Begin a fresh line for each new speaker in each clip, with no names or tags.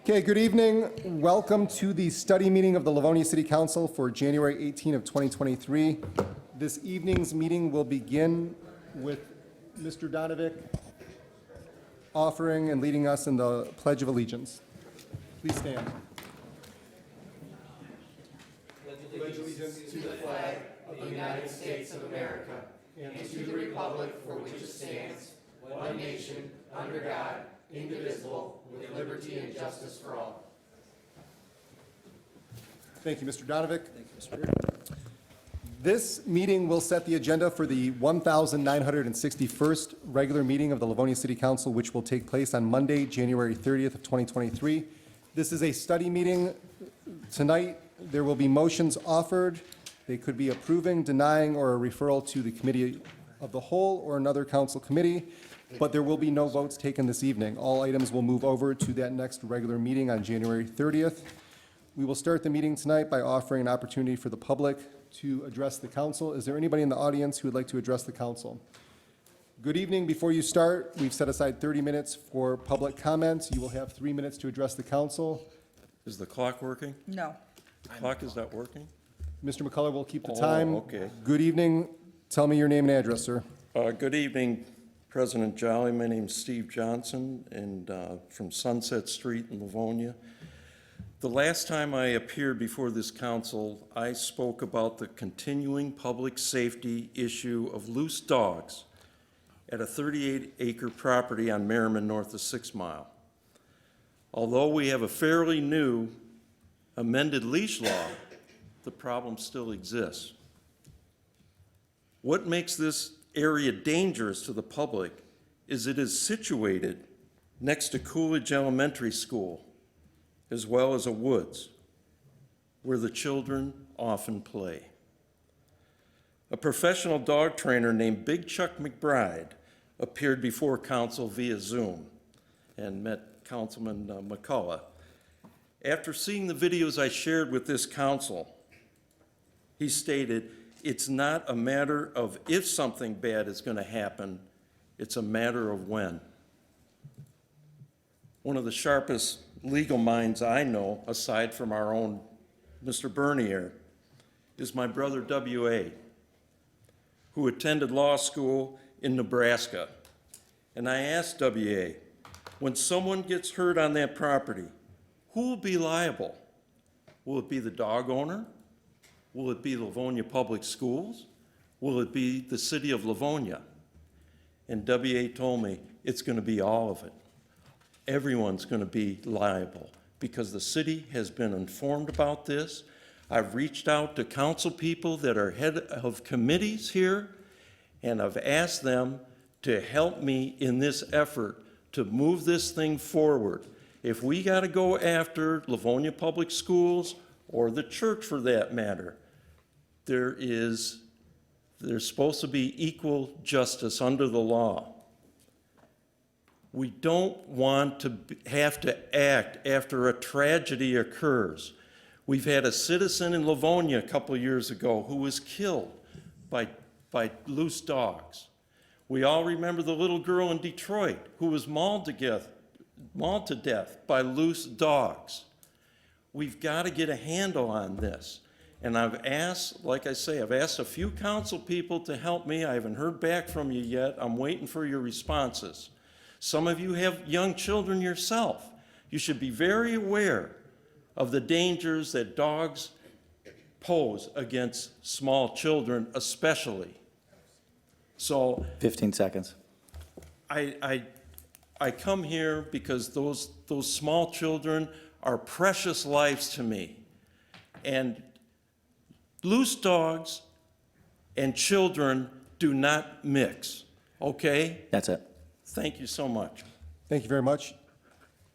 Okay, good evening. Welcome to the study meeting of the Livonia City Council for January 18 of 2023. This evening's meeting will begin with Mr. Donovic offering and leading us in the Pledge of Allegiance. Please stand.
Pledge allegiance to the flag of the United States of America and to the republic for which it stands, one nation, under God, indivisible, with liberty and justice for all.
Thank you, Mr. Donovic. Thank you, Mr. This meeting will set the agenda for the 1961st regular meeting of the Livonia City Council, which will take place on Monday, January 30th of 2023. This is a study meeting. Tonight, there will be motions offered. They could be approving, denying, or a referral to the Committee of the Whole or another council committee, but there will be no votes taken this evening. All items will move over to that next regular meeting on January 30th. We will start the meeting tonight by offering an opportunity for the public to address the council. Is there anybody in the audience who would like to address the council? Good evening. Before you start, we've set aside 30 minutes for public comments. You will have 3 minutes to address the council.
Is the clock working?
No.
The clock is not working?
Mr. McCullough will keep the time.
Okay.
Good evening. Tell me your name and address, sir.
Good evening, President Jolly. My name's Steve Johnson, and from Sunset Street in Livonia. The last time I appeared before this council, I spoke about the continuing public safety issue of loose dogs at a 38-acre property on Merriman north of 6 Mile. Although we have a fairly new amended leash law, the problem still exists. What makes this area dangerous to the public is it is situated next to Coolidge Elementary School, as well as a woods where the children often play. A professional dog trainer named Big Chuck McBride appeared before council via Zoom and met Councilman McCullough. After seeing the videos I shared with this council, he stated, "It's not a matter of if something bad is going to happen, it's a matter of when." One of the sharpest legal minds I know, aside from our own Mr. Bernier, is my brother W.A., who attended law school in Nebraska. And I asked W.A., when someone gets hurt on that property, who will be liable? Will it be the dog owner? Will it be Livonia Public Schools? Will it be the city of Livonia? And W.A. told me it's going to be all of it. Everyone's going to be liable because the city has been informed about this. I've reached out to council people that are head of committees here, and I've asked them to help me in this effort to move this thing forward. If we got to go after Livonia Public Schools or the church for that matter, there's supposed to be equal justice under the law. We don't want to have to act after a tragedy occurs. We've had a citizen in Livonia a couple of years ago who was killed by loose dogs. We all remember the little girl in Detroit who was mauled to death by loose dogs. We've got to get a handle on this. And I've asked, like I say, I've asked a few council people to help me. I haven't heard back from you yet. I'm waiting for your responses. Some of you have young children yourself. You should be very aware of the dangers that dogs pose against small children, especially. So
15 seconds.
I come here because those small children are precious lives to me. And loose dogs and children do not mix, okay?
That's it.
Thank you so much.
Thank you very much.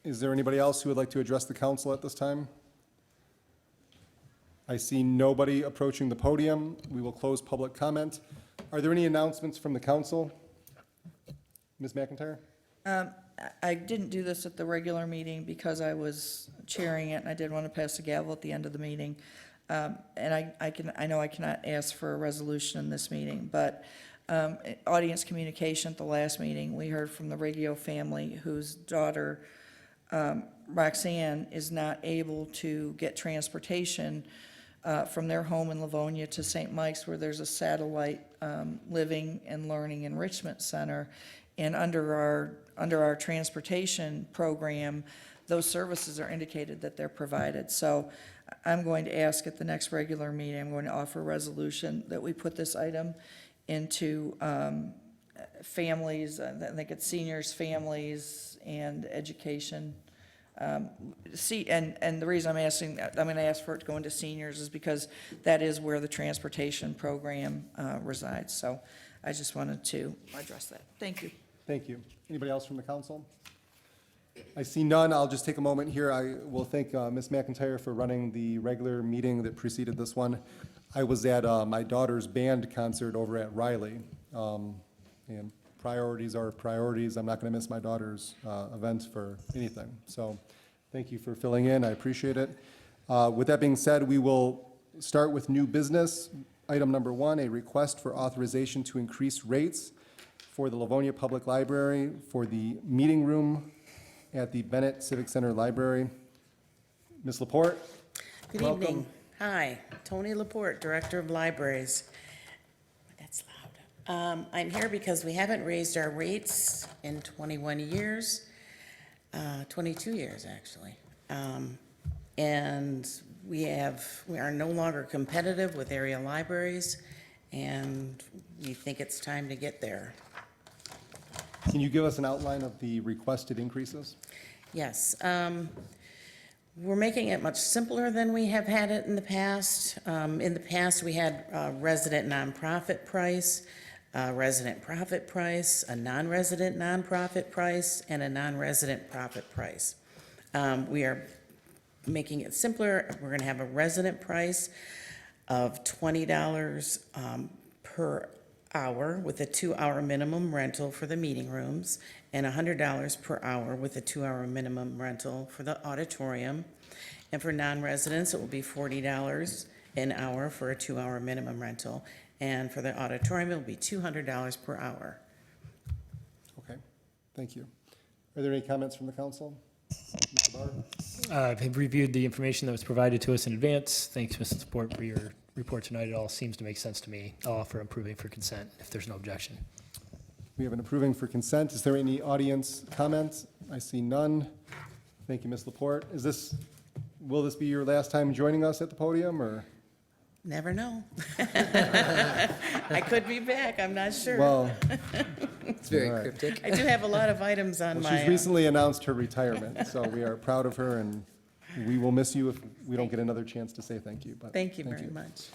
Is there anybody else who would like to address the council at this time? I see nobody approaching the podium. We will close public comment. Are there any announcements from the council? Ms. McIntyre?
I didn't do this at the regular meeting because I was chairing it, and I did want to pass the gavel at the end of the meeting. And I know I cannot ask for a resolution in this meeting, but audience communication at the last meeting, we heard from the Reggio family whose daughter Roxanne is not able to get transportation from their home in Livonia to St. Mike's, where there's a satellite living and learning enrichment center. And under our transportation program, those services are indicated that they're provided. So I'm going to ask at the next regular meeting, I'm going to offer a resolution that we put this item into families, I think it's seniors, families, and education. And the reason I'm asking, I'm going to ask for it to go into seniors is because that is where the transportation program resides. So I just wanted to address that. Thank you.
Thank you. Anybody else from the council? I see none. I'll just take a moment here. I will thank Ms. McIntyre for running the regular meeting that preceded this one. I was at my daughter's band concert over at Riley, and priorities are priorities. I'm not going to miss my daughter's event for anything. So thank you for filling in. I appreciate it. With that being said, we will start with new business. Item number 1, a request for authorization to increase rates for the Livonia Public Library for the meeting room at the Bennett Civic Center Library. Ms. Laporte?
Good
Welcome.
evening. Hi, Tony Laporte, Director of Libraries. That's loud. I'm here because we haven't raised our rates in 21 years, 22 years, actually. And we are no longer competitive with area libraries, and we think it's time to get there.
Can you give us an outline of the requested increases?
Yes. We're making it much simpler than we have had it in the past. In the past, we had a resident nonprofit price, a resident profit price, a non-resident nonprofit price, and a non-resident profit price. We are making it simpler. We're going to have a resident price of $20 per hour with a 2-hour minimum rental for the meeting rooms, and $100 per hour with a 2-hour minimum rental for the auditorium. And for non-residents, it will be $40 an hour for a 2-hour minimum rental. And for the auditorium, it will be $200 per hour.
Okay, thank you. Are there any comments from the council? Mr. Barr?
I've reviewed the information that was provided to us in advance. Thanks, Mrs. Support, for your report tonight. It all seems to make sense to me. I'll offer approving for consent if there's no objection.
We have an approving for consent. Is there any audience comments? I see none. Thank you, Ms. Laporte. Will this be your last time joining us at the podium, or?
Never know. I could be back, I'm not sure.
Well,
It's very
All right.
cryptic.
I do have a lot of items on my.
she's recently announced her retirement, so we are proud of her, and we will miss you if we don't get another chance to say thank you. But
Thank you very much.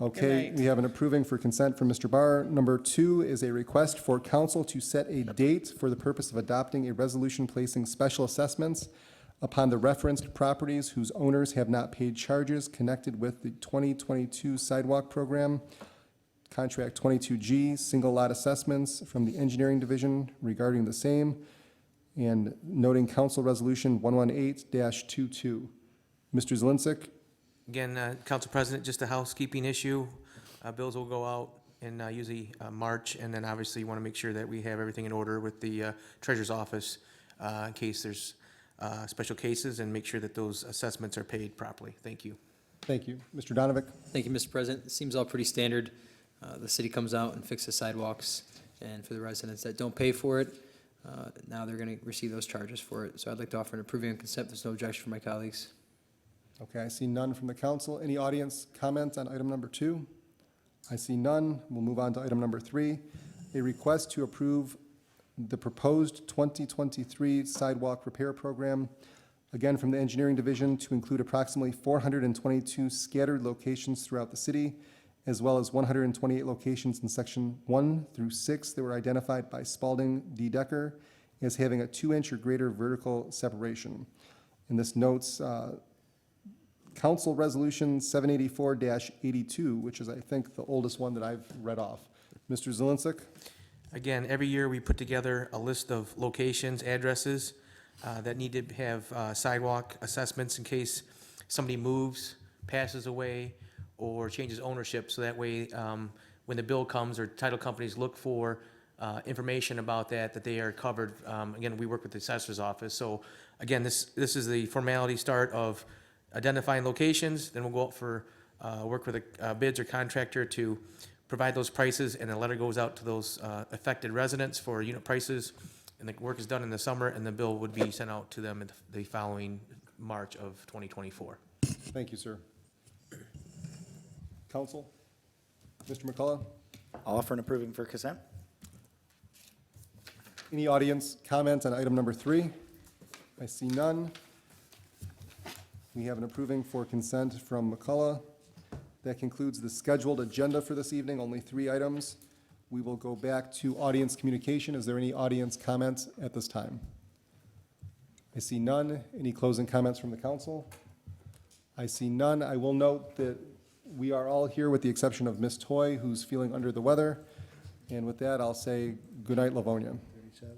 Okay,
night.
we have an approving for consent from Mr. Barr. Number 2 is a request for council to set a date for the purpose of adopting a resolution placing special assessments upon the referenced properties whose owners have not paid charges connected with the 2022 sidewalk program, contract 22G, single lot assessments from the engineering division regarding the same, and noting council resolution 118-22. Mr. Zalinsik?
Again, Council President, just a housekeeping issue. Bills will go out in usually March, and then obviously you want to make sure that we have everything in order with the Treasurer's Office in case there's special cases, and make sure that those assessments are paid properly. Thank you.
Thank you. Mr. Donovic?
Thank you, Mr. President. It seems all pretty standard. The city comes out and fixes sidewalks, and for the residents that don't pay for it, now they're going to receive those charges for it. So I'd like to offer an approving and consent. There's no objection from my colleagues.
Okay, I see none from the council. Any audience comments on item number 2? I see none. We'll move on to item number 3, a request to approve the proposed 2023 sidewalk repair program, again from the engineering division, to include approximately 422 scattered locations throughout the city, as well as 128 locations in section 1 through 6 that were identified by Spalding D. Decker as having a 2-inch or greater vertical separation. And this notes Council Resolution 784-82, which is, I think, the oldest one that I've read off. Mr. Zalinsik?
Again, every year we put together a list of locations, addresses that need to have sidewalk assessments in case somebody moves, passes away, or changes ownership. So that way, when the bill comes or title companies look for information about that they are covered. Again, we work with the assessor's office, so again, this is the formality start of identifying locations, then we'll go out for, work with a bids or contractor to provide those prices, and a letter goes out to those affected residents for unit prices, and the work is done in the summer, and the bill would be sent out to them in the following March of 2024.
Thank you, sir. Council? Mr. McCullough?
I'll offer an approving for consent.
Any audience comments on item number 3? I see none. We have an approving for consent from McCullough. That concludes the scheduled agenda for this evening, only 3 items. We will go back to audience communication. Is there any audience comments at this time? I see none. Any closing comments from the council? I see none. I will note that we are all here with the exception of Ms. Toy, who's feeling under the weather. And with that, I'll say good night, Livonia.
37.